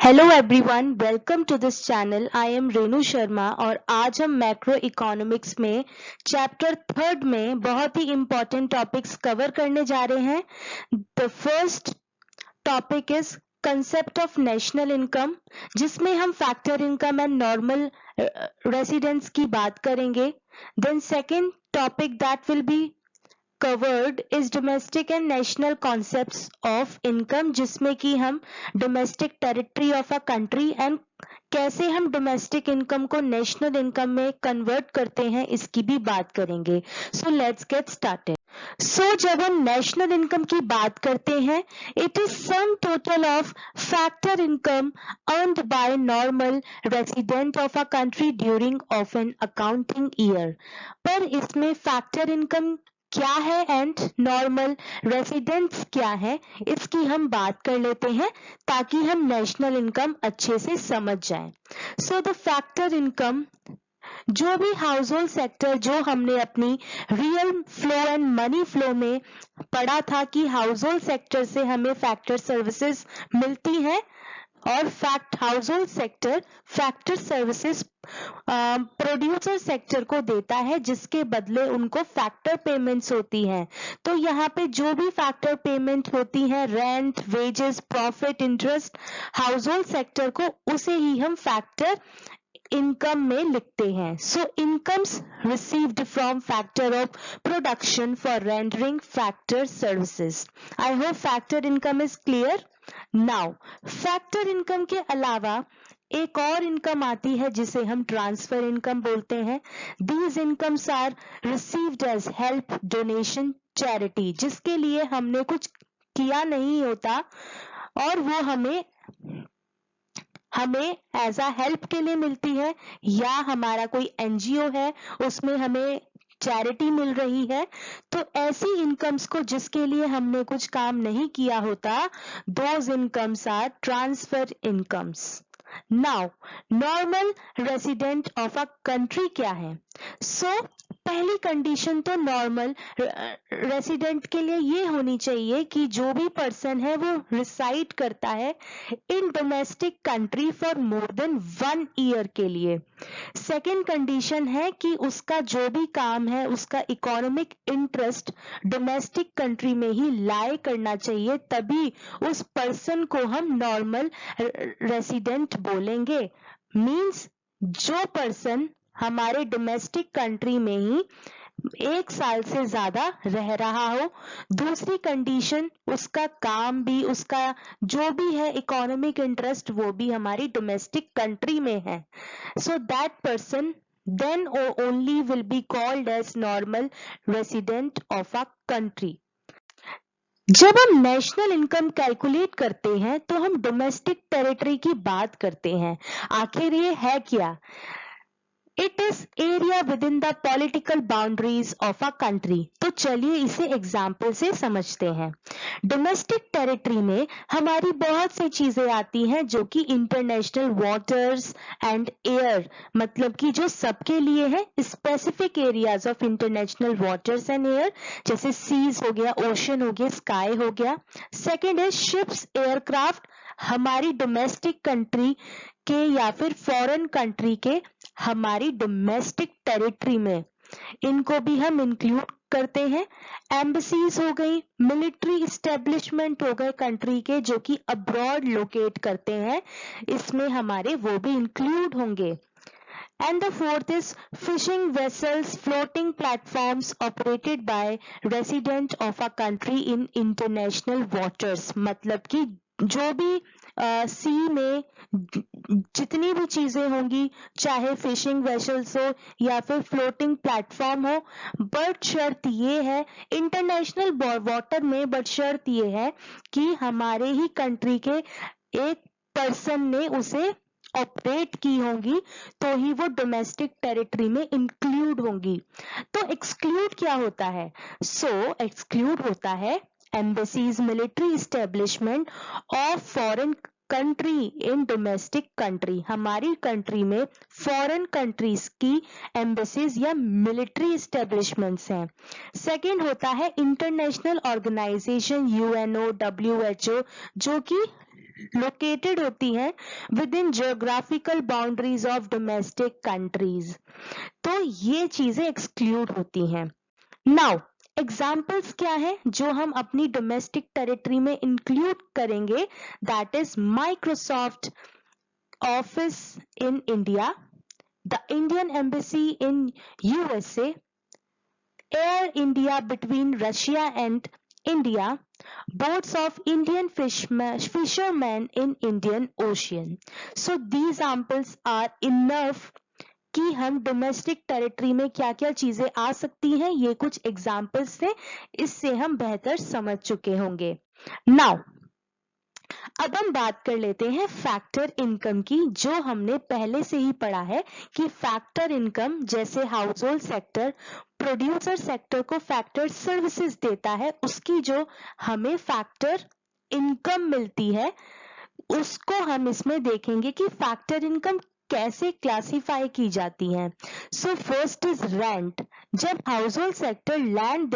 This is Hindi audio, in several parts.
Hello everyone, welcome to this channel. I am Renu Sharma और आज हम मैक्रो इकोनॉमिक्स में चैप्टर 3 में बहुत ही इंपॉर्टेंट टॉपिक्स कवर करने जा रहे हैं। The first topic is concept of national income, जिसमें हम factor income and normal residents की बात करेंगे। Then second topic that will be covered is domestic and national concepts of income, जिसमें कि हम domestic territory of a country and कैसे हम domestic income को national income में convert करते हैं इसकी भी बात करेंगे। So let's get started. So जब हम national income की बात करते हैं, it is sum total of factor income earned by normal resident of a country during of an accounting year। पर इसमें factor income क्या है एंड नॉर्मल रेसिडेंट्स क्या है इसकी हम बात कर लेते हैं ताकि हम नेशनल इनकम अच्छे से समझ जाएं। सो द फैक्टर इनकम, जो भी हाउस होल्ड सेक्टर जो हमने अपनी real flow and money flow में पढ़ा था कि हाउस होल्ड सेक्टर से हमें फैक्टर सर्विसेज मिलती हैं और house hold sector factor services producer sector को देता है, जिसके बदले उनको फैक्टर पेमेंट्स होती हैं। तो यहाँ पे जो भी फैक्टर पेमेंट होती है, rent, wages, profit, interest, household sector को उसे ही हम फैक्टर इनकम में लिखते हैं। So incomes received from factor of production for rendering factor services. I hope factor income is clear. Now factor income के अलावा एक और इनकम आती है जिसे हम ट्रांसफर इनकम बोलते हैं। These incomes are received as help, donation, charity, जिसके लिए हमने कुछ किया नहीं होता और वो हमें एज अ हेल्प के लिए मिलती है, या हमारा कोई एनजीओ है उसमें हमें चैरिटी मिल रही है। तो ऐसी इनकम्स को जिसके लिए हमने कुछ काम नहीं किया होता, those incomes are transfer incomes. Now normal resident of a country क्या है? सो पहली कंडीशन तो नॉर्मल रेसिडेंट के लिए ये होनी चाहिए कि जो भी पर्सन है वो रिसाइड करता है in domestic country for more than 1 year के लिए। सेकेंड कंडीशन है कि उसका जो भी काम है उसका इकोनॉमिक इंटरेस्ट डोमेस्टिक कंट्री में ही लाई करना चाहिए, तभी उस पर्सन को हम नॉर्मल रेसिडेंट बोलेंगे। मीन्स जो पर्सन हमारे डोमेस्टिक कंट्री में ही 1 साल से ज्यादा रह रहा हो। दूसरी कंडीशन, उसका काम भी, उसका जो भी है इकोनॉमिक इंटरेस्ट वो भी हमारी डोमेस्टिक कंट्री में है। So that person then only will be called as normal resident of a country। जब हम नेशनल इनकम कैलकुलेट करते हैं तो हम डोमेस्टिक टेरिटरी की बात करते हैं। आखिर ये है क्या? It is area with in the political boundaries of a country. तो चलिए इसे एग्जाम्पल से समझते हैं। डोमेस्टिक टेरिटरी में हमारी बहुत सी चीजें आती हैं जो कि इंटरनेशनल वाटर्स एंड एयर, मतलब कि जो सबके लिए है, specific areas of international waters and air, जैसे सीज हो गया, ओशन हो गया, स्काई हो गया। सेकेंड है शिप्स, एयरक्राफ्ट, हमारी डोमेस्टिक कंट्री के या फिर फॉरेन कंट्री के हमारी डोमेस्टिक टेरिटरी में, इनको भी हम इंक्लूड करते हैं। एम्बेसीज हो गई, मिलिट्री इस्टेब्लिशमेंट हो गए कंट्री के जो कि अब्रॉड लोकेट करते हैं, इसमें हमारे वो भी इंक्लूड होंगे। And the fourth is fishing vessels, floating platforms operated by resident of a country in international waters, मतलब कि जो भी सी में जितनी भी चीजें होंगी, चाहे फिशिंग वेसल्स हो या फिर फ्लोटिंग प्लेटफॉर्म हो, बट शर्त ये है इंटरनेशनल वाटर में, बट शर्त ये है कि हमारे ही कंट्री के एक पर्सन ने उसे ऑपरेट की होंगी, तो ही वो डोमेस्टिक टेरिटरी में इंक्लूड होंगी। तो एक्सक्लूड क्या होता है? सो एक्सक्लूड होता है embassies, military establishment of foreign country in domestic country, हमारी कंट्री में फॉरेन कंट्रीज की एम्बेसीज या मिलिट्री इस्टेब्लिशमेंट्स हैं। सेकेंड होता है इंटरनेशनल ऑर्गेनाइजेशन, यूएनओ, डब्ल्यूएचओ, जो कि लोकेटेड होती हैं with in geographical boundaries of domestic countries, तो ये चीजें एक्सक्लूड होती हैं। नाउ एग्जाम्पल्स क्या है जो हम अपनी डोमेस्टिक टेरिटरी में इंक्लूड करेंगे, that is Microsoft office in India, the Indian embassy in USA, air India between Russia and India, boats of Indian fishermen in Indian Ocean. So these examples are enough कि हम डोमेस्टिक टेरिटरी में क्या क्या चीजें आ सकती हैं, ये कुछ एग्जाम्पल्स थे, इससे हम बेहतर समझ चुके होंगे। नाउ अब हम बात कर लेते हैं फैक्टर इनकम की, जो हमने पहले से ही पढ़ा है कि फैक्टर इनकम जैसे house hold sector producer sector को फैक्टर सर्विसेज देता है, उसकी जो हमें फैक्टर इनकम मिलती है उसको हम इसमें देखेंगे कि फैक्टर इनकम कैसे क्लासिफाई की जाती है। So first is rent. जब हाउस होल्ड सेक्टर लैंड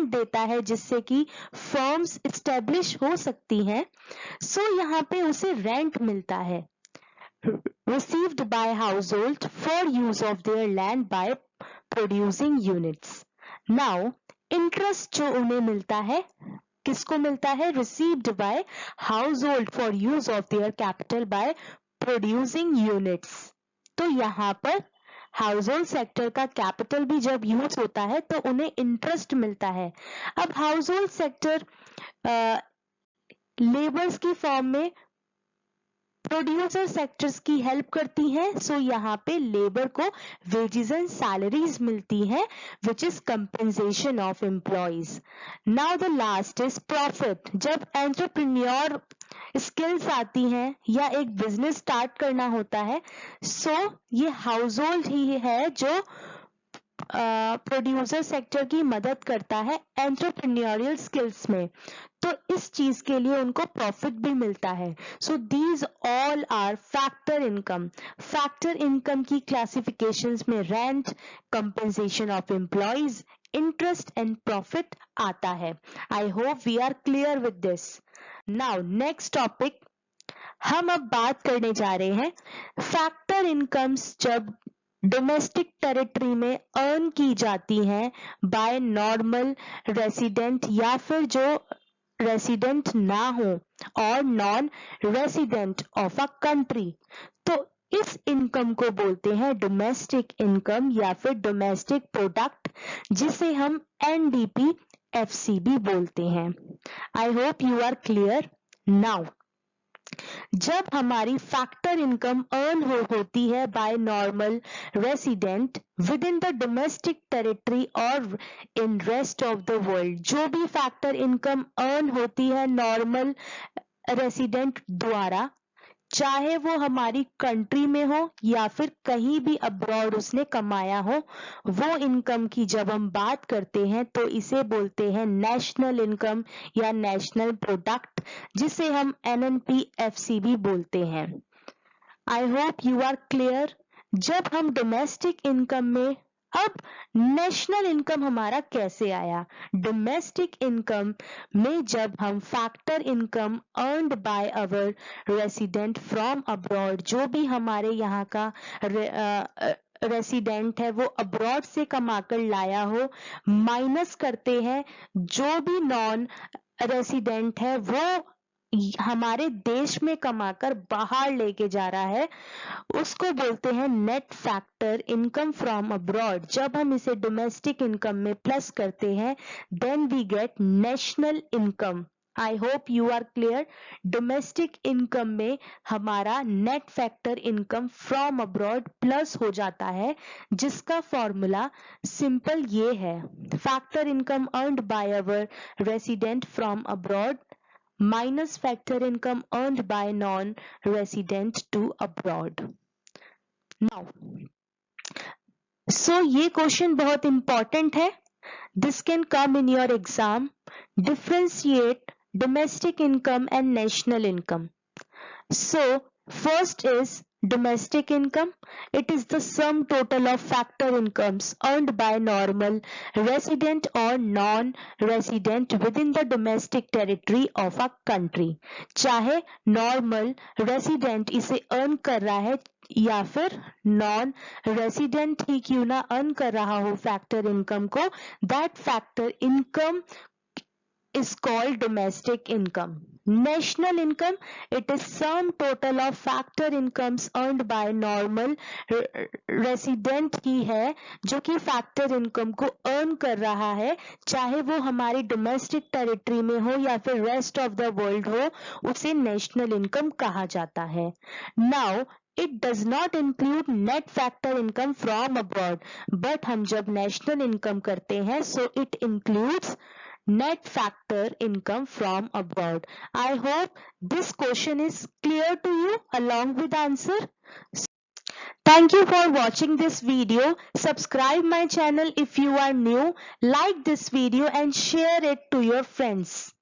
देता है जिससे कि फर्म्स एस्टेब्लिश हो सकती हैं, सो यहाँ पे उसे रेंट मिलता है, received by household for use of their land by producing units. Now interest जो उन्हें मिलता है, किसको मिलता है? received by household for use of their capital by producing units. तो यहाँ पर हाउस होल्ड सेक्टर का कैपिटल भी जब यूज होता है तो उन्हें इंटरेस्ट मिलता है। अब हाउस होल्ड सेक्टर लेबर्स की फॉर्म में प्रोड्यूसर सेक्टर्स की हेल्प करती हैं, सो यहाँ पे लेबर को वेजेस एंड सैलरीज मिलती हैं which is compensation of employees. Now the last is profit. जब एंटरप्रेन्योर स्किल्स आती हैं या एक बिजनेस स्टार्ट करना होता है, सो ये हाउस होल्ड ही है जो प्रोड्यूसर सेक्टर की मदद करता है एंटरप्रेन्योरियल स्किल्स में, तो इस चीज के लिए उनको प्रॉफिट भी मिलता है। So these all are factor income. Factor income की क्लासिफिकेशंस में rent, compensation of employees, interest and profit आता है। I hope we are clear with this. Now next topic हम अब बात करने जा रहे हैं फैक्टर इनकम्स जब डोमेस्टिक टेरिटरी में अर्न की जाती हैं बाय नॉर्मल रेसिडेंट या फिर जो रेसिडेंट ना हो और non resident of a country, तो इस इनकम को बोलते हैं डोमेस्टिक इनकम या फिर डोमेस्टिक प्रोडक्ट, जिसे हम एनडीपी एफसीबी बोलते हैं। I hope you are clear now. जब हमारी फैक्टर इनकम अर्न होती है by normal resident within the domestic territory और in rest of the world, जो भी फैक्टर इनकम अर्न होती है नॉर्मल रेसिडेंट द्वारा, चाहे वो हमारी कंट्री में हो या फिर कहीं भी अब्रॉड उसने कमाया हो, वो इनकम की जब हम बात करते हैं तो इसे बोलते हैं नेशनल इनकम या नेशनल प्रोडक्ट, जिसे हम एनएनपी-एफसीबी बोलते हैं। I hope you are clear. जब हम डोमेस्टिक इनकम में, अब नेशनल इनकम हमारा कैसे आया? डोमेस्टिक इनकम में जब हम factor income earned by our resident from abroad, जो भी हमारे यहाँ का रेसिडेंट है वो अब्रॉड से कमाकर लाया हो, माइनस करते हैं जो भी नॉन रेसिडेंट है वो हमारे देश में कमाकर बाहर लेके जा रहा है, उसको बोलते हैं net factor income from abroad. जब हम इसे डोमेस्टिक इनकम में प्लस करते हैं then we get national income. I hope you are clear. Domestic income में हमारा net factor income from abroad plus हो जाता है, जिसका फॉर्मूला सिंपल ये है, factor income earned by our resident from abroad minus factor income earned by non-resident to abroad. Now, so ये क्वेश्चन बहुत इंपॉर्टेंट है. This can come in your exam. Differentiate domestic income and national income. So first is Domestic income, it is the sum total of factor incomes earned by normal resident or non-resident within the domestic territory of a country. चाहे normal resident इसे earn कर रहा है या फिर नॉन रेसिडेंट ही क्यों ना अर्न कर रहा हो फैक्टर इनकम को, that factor income is called domestic income. National income, it is sum total of factor incomes earned by normal resident ही है जो कि factor income को earn कर रहा है, चाहे वो हमारी domestic territory में हो या फिर rest of the world हो, उसे national income कहा जाता है. Now it does not include net factor income from abroad, but हम जब national income करते हैं so it includes net factor income from abroad. I hope this question is clear to you along with answer. Thank you for watching this video. Subscribe my channel if you are new. Like this video and share it to your friends.